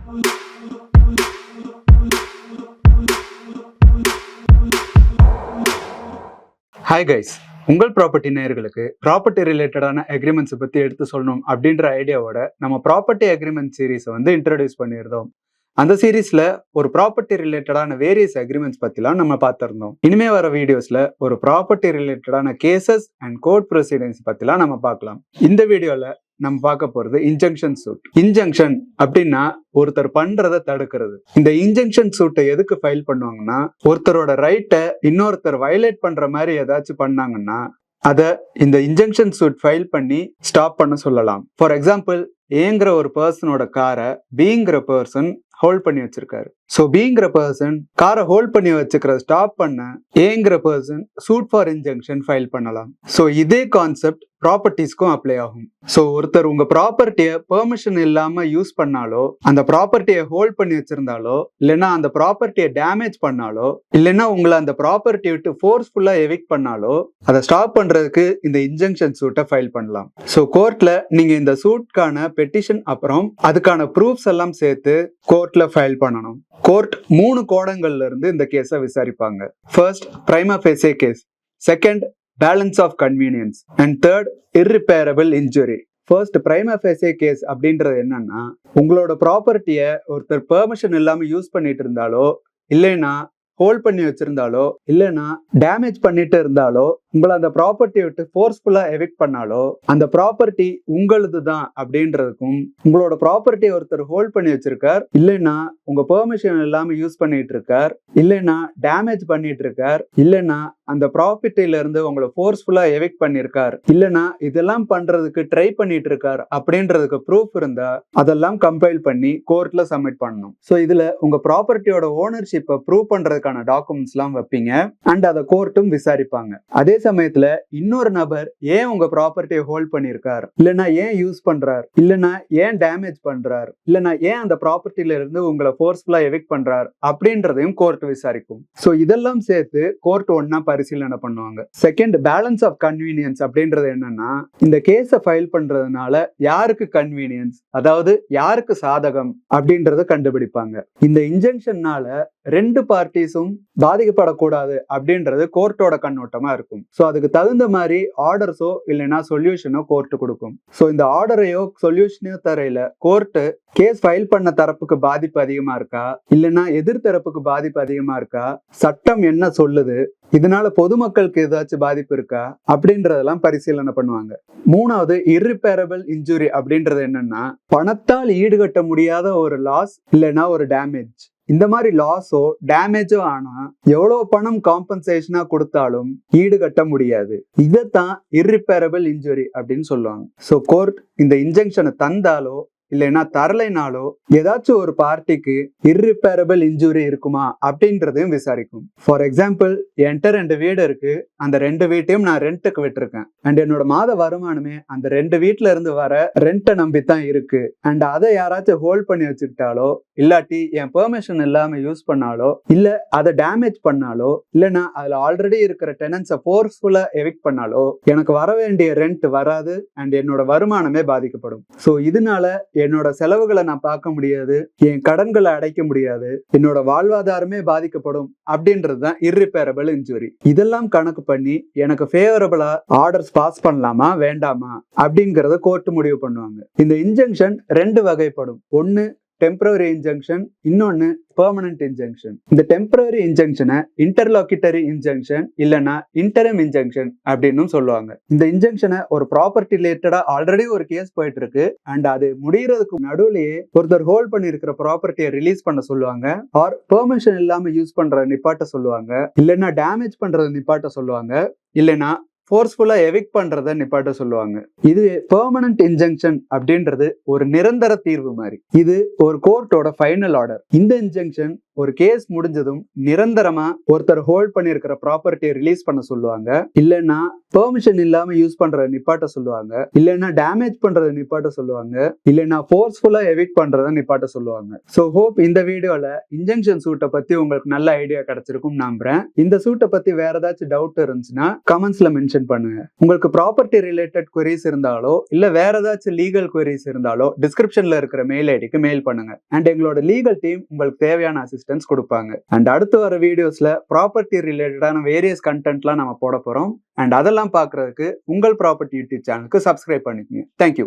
Hi guys, உங்கள் property நேயர்களுக்கு property ரிலேட்டடான அக்ரிமெண்ட்ஸ் பற்றி எடுத்து சொல்லணும் அப்படின்ற ஐடியாவோட நம்ம ப்ராப்பர்ட்டி அக்ரிமெண்ட் சீரீஸை இன்ட்ரடியூஸ் பண்ணியிருந்தோம். அந்த சீரீஸ்ல ஒரு ப்ராப்பர்ட்டி ரிலேட்டடான வேரியஸ் அக்ரிமெண்ட்ஸ் பற்றிலாம் நம்ம பார்த்துருந்தோம். இனிமே வர வீடியோஸ்ல ஒரு ப்ராப்பர்ட்டி ரிலேட்டடான கேசஸ் அண்ட் கோர்ட் ப்ரொசீடிங்ஸ் பற்றிலாம் நம்ம பார்க்கலாம். இந்த வீடியோல நம்ம பார்க்க போறது இன்ஜங்ஷன் சூட். இன்ஜங்ஷன் அப்படின்னா ஒருத்தர் பண்றதை தடுக்கிறது. இந்த இன்ஜங்ஷன் சூட்டை எதுக்கு ஃபைல் பண்ணுவாங்கன்னா, ஒருத்தரோட ரைட்டை இன்னொருத்தர் வயலேட் பண்ற மாதிரி ஏதாச்சும் பண்ணாங்கன்னா அதை இந்த இன்ஜங்ஷன் சூட் ஃபைல் பண்ணி ஸ்டாப் பண்ண சொல்லலாம். ஃபார் எக்ஸாம்பிள், ஏங்கிற ஒரு பர்சனோட காரை பிங்கிற பர்சன் ஹோல்ட் பண்ணி வச்சிருக்காரு. ஸோ பிங்கிற பர்சன் காரை ஹோல்ட் பண்ணி வச்சுக்கிறத ஸ்டாப் பண்ண ஏங்கிற person suit for injunction file பண்ணலாம். ஸோ இதே கான்செப்ட் ப்ராப்பர்ட்டிஸ்க்கும் அப்ளை ஆகும். ஸோ ஒருத்தர் உங்க ப்ராப்பர்ட்டியை பெர்மிஷன் இல்லாம யூஸ் பண்ணாலோ, அந்த ப்ராப்பர்ட்டியை ஹோல்ட் பண்ணி வச்சிருந்தாலோ, இல்லைன்னா அந்த ப்ராப்பர்ட்டியை டேமேஜ் பண்ணாலோ, இல்லைன்னா உங்களை அந்த ப்ராப்பர்ட்டி விட்டு ஃபோர்ஸ்ஃபுல்லா எவிக்ட் பண்ணாலோ, அதை ஸ்டாப் பண்றதுக்கு இந்த இன்ஜங்ஷன் சூட்டை ஃபைல் பண்ணலாம். ஸோ கோர்ட்ல நீங்க இந்த சூட்கான பெட்டிஷன் அப்புறம் அதுக்கான ப்ரூஃப்ஸ் எல்லாம் சேர்த்து கோர்ட்ல ஃபைல் பண்ணணும். கோர்ட் 3 கோணங்கள்ல இருந்து இந்த கேஸை விசாரிப்பாங்க. First, prima facie case. Second, balance of convenience. And third, irreparable injury. First, prima facie case அப்படின்றது என்னன்னா, உங்களோட ப்ராப்பர்ட்டியை ஒருத்தர் பெர்மிஷன் இல்லாம யூஸ் பண்ணிட்டு இருந்தாலோ, இல்லைன்னா ஹோல்ட் பண்ணி வச்சிருந்தாலோ, இல்லைன்னா டேமேஜ் பண்ணிட்டு இருந்தாலோ, உங்களை அந்த ப்ராப்பர்ட்டியை விட்டு ஃபோர்ஸ்ஃபுல்லா எவிக்ட் பண்ணாலோ, அந்த ப்ராப்பர்ட்டி உங்களது தான் அப்படின்றதுக்கும், உங்களோட ப்ராப்பர்ட்டியை ஒருத்தர் ஹோல்ட் பண்ணி வச்சிருக்கார், இல்லைன்னா உங்க பெர்மிஷன் இல்லாம யூஸ் பண்ணிட்டு இருக்கார், இல்லைன்னா டேமேஜ் பண்ணிட்டு இருக்கார், இல்லைன்னா அந்த ப்ராப்பர்ட்டில இருந்து உங்களை ஃபோர்ஸ்ஃபுல்லா எவிக்ட் பண்ணிருக்கார், இல்லைன்னா இதெல்லாம் பண்றதுக்கு ட்ரை பண்ணிட்டு இருக்கார் அப்படின்றதுக்கு ப்ரூஃப் இருந்தா அதெல்லாம் கம்பைல் பண்ணி கோர்ட்ல சப்மிட் பண்ணணும். ஸோ இதுல உங்க ப்ராப்பர்ட்டியோட ஓனர்ஷிப்பை ப்ரூவ் பண்றதுக்கான டாக்குமெண்ட்ஸ் எல்லாம் வைப்பீங்க அண்ட் அதை கோர்ட்டும் விசாரிப்பாங்க. அதே சமயத்துல இன்னொரு நபர் ஏன் உங்க ப்ராப்பர்ட்டியை ஹோல்ட் பண்ணிருக்கார், இல்லைன்னா ஏன் யூஸ் பண்றார், இல்லைன்னா ஏன் டேமேஜ் பண்றார், இல்லைன்னா ஏன் அந்த ப்ராப்பர்ட்டில இருந்து உங்களை ஃபோர்ஸ்ஃபுல்லா எவிக்ட் பண்றார் அப்படின்றதையும் கோர்ட் விசாரிக்கும். ஸோ இதெல்லாம் சேர்த்து கோர்ட் ஒன்னா பரிசீலனை பண்ணுவாங்க. செகண்ட், பேலன்ஸ் ஆஃப் கன்வீனியன்ஸ் அப்படின்றது என்னன்னா, இந்த கேஸை ஃபைல் பண்றதுனால யாருக்கு கன்வீனியன்ஸ், அதாவது யாருக்கு சாதகம் அப்படின்றத கண்டுபிடிப்பாங்க. இந்த இன்ஜங்ஷன்னால 2 பார்ட்டிஸும் பாதிக்கப்படக்கூடாது அப்படின்றது கோர்ட்டோட கண்ணோட்டமா இருக்கும். ஸோ அதுக்கு தகுந்த மாதிரி ஆர்டர்ஸோ இல்லைன்னா சொல்யூஷனோ கோர்ட் கொடுக்கும். ஸோ இந்த ஆர்டரையோ சொல்யூஷனையோ தரையில கோர்ட்டு கேஸ் ஃபைல் பண்ண தரப்புக்கு பாதிப்பு அதிகமா இருக்கா, இல்லைன்னா எதிர்த்தரப்புக்கு பாதிப்பு அதிகமா இருக்கா, சட்டம் என்ன சொல்லுது, இதனால பொதுமக்களுக்கு ஏதாச்சும் பாதிப்பு இருக்கா அப்படின்றதெல்லாம் பரிசீலனை பண்ணுவாங்க. 3வது, இர்ரிப்பேரபிள் இன்ஜுரி அப்படின்றது என்னன்னா, பணத்தால் ஈடுகட்ட முடியாத ஒரு லாஸ் இல்லைன்னா ஒரு டேமேஜ். இந்த மாதிரி லாஸோ டேமேஜோ ஆனா எவ்வளவு பணம் காம்பன்சேஷனா கொடுத்தாலும் ஈடுகட்ட முடியாது. இதைத்தான் இர்ரிப்பேரபிள் இன்ஜுரி அப்படின்னு சொல்லுவாங்க. ஸோ கோர்ட் இந்த இன்ஜங்ஷனை தந்தாலோ இல்லைன்னா தரலைனாலோ ஏதாச்சும் ஒரு பார்ட்டிக்கு இர்ரிப்பேரபிள் இன்ஜுரி இருக்குமா அப்படின்றதையும் விசாரிக்கும். ஃபார் எக்ஸாம்பிள், என்கிட்ட 2 வீடு இருக்கு, அந்த 2 வீட்டையும் நான் ரெண்ட்டுக்கு விட்டுருக்கேன் அண்ட் என்னோட மாத வருமானமே அந்த 2 வீட்டுல இருந்து வர ரெண்ட்டை நம்பித்தான் இருக்கு. அண்ட் அதை யாராச்சும் ஹோல்ட் பண்ணி வச்சுக்கிட்டாலோ, இல்லாட்டி என் பெர்மிஷன் இல்லாம யூஸ் பண்ணாலோ, இல்ல அதை டேமேஜ் பண்ணாலோ, இல்லைன்னா அதுல ஆல்ரெடி இருக்கிற டெனன்ஸை ஃபோர்ஸ்ஃபுல்லா எவிக்ட் பண்ணாலோ எனக்கு வர வேண்டிய ரெண்ட் வராது அண்ட் என்னோட வருமானமே பாதிக்கப்படும். ஸோ இதனால என்னோட செலவுகளை நான் பார்க்க முடியாது, என் கடன்களை அடைக்க முடியாது, என்னோட வாழ்வாதாரமே பாதிக்கப்படும் அப்படின்றது தான் இர்ரிப்பேரபிள் இன்ஜுரி. இதெல்லாம் கணக்கு பண்ணி எனக்கு ஃபேவரபிளா ஆர்டர்ஸ் பாஸ் பண்ணலாமா வேண்டாமா அப்படிங்கறத கோர்ட் முடிவு பண்ணுவாங்க. இந்த இன்ஜங்ஷன் 2 வகைப்படும். ஒன்னு டெம்பரரி இன்ஜங்ஷன், இன்னொன்னு பெர்மனன்ட் இன்ஜங்ஷன். இந்த டெம்பரரி இன்ஜங்ஷனை இன்டர்லாக்யூட்டரி இன்ஜங்ஷன் இல்லைன்னா இன்டரிம் இன்ஜங்ஷன் அப்படின்னு சொல்லுவாங்க. இந்த இன்ஜங்ஷனை ஒரு ப்ராப்பர்ட்டி ரிலேட்டடா ஆல்ரெடி ஒரு கேஸ் போயிட்டு இருக்கு அண்ட் அது முடியறதுக்கு நடுவுலயே ஒருத்தர் ஹோல்ட் பண்ணி இருக்கிற ப்ராப்பர்ட்டியை ரிலீஸ் பண்ண சொல்லுவாங்க, ஆர் பெர்மிஷன் இல்லாம யூஸ் பண்ற நிப்பாட்ட சொல்லுவாங்க, இல்லைன்னா டேமேஜ் பண்றத நிப்பாட்ட சொல்லுவாங்க, இல்லைன்னா ஃபோர்ஸ்ஃபுல்லா எவிக்ட் பண்றத நிப்பாட்ட சொல்லுவாங்க. இது பெர்மனன்ட் இன்ஜங்ஷன் அப்படின்றது ஒரு நிரந்தர தீர்வு மாதிரி. இது ஒரு கோர்ட்டோட ஃபைனல் ஆர்டர். இந்த இன்ஜங்ஷன் ஒரு கேஸ் முடிஞ்சதும் நிரந்தரமா ஒருத்தர் ஹோல்ட் பண்ணிருக்கிற ப்ராப்பர்ட்டியை ரிலீஸ் பண்ண சொல்லுவாங்க, இல்லைன்னா பெர்மிஷன் இல்லாம யூஸ் பண்றத நிப்பாட்ட சொல்லுவாங்க, இல்லைன்னா டேமேஜ் பண்றத நிப்பாட்ட சொல்லுவாங்க, இல்லைன்னா ஃபோர்ஸ்ஃபுல்லா எவிக்ட் பண்றத நிப்பாட்ட சொல்லுவாங்க. ஸோ ஹோப் இந்த வீடியோல இன்ஜங்ஷன் சூட்டை பத்தி உங்களுக்கு நல்ல ஐடியா கிடைச்சிருக்கும் நம்புறேன். இந்த சூட்டை பத்தி வேற ஏதாச்சும் டவுட் இருந்துச்சுன்னா கமெண்ட்ஸ்ல மென்ஷன் மென்ஷன் பண்ணுங்க. உங்களுக்கு ப்ராப்பர்ட்டி ரிலேட்டட் queries இருந்தாலோ இல்ல வேற ஏதாச்சும் லீகல் queries இருந்தாலோ டிஸ்கிரிப்ஷன்ல இருக்கிற மெயில் ஐடிக்கு மெயில் பண்ணுங்க. அண்ட் எங்களோட லீகல் டீம் உங்களுக்கு தேவையான அசிஸ்டன்ஸ் கொடுப்பாங்க. அண்ட் அடுத்து வர வீடியோஸ்ல ப்ராப்பர்ட்டி ரிலேட்டடான வேரியஸ் கண்டென்ட்லாம் நம்ம போட போறோம். அண்ட் அதெல்லாம் பார்க்கறதுக்கு உங்கள் ப்ராப்பர்ட்டி யூடியூப் சேனலுக்கு சப்ஸ்கிரைப் பண்ணிக்கோங்க. தேங்க்யூ.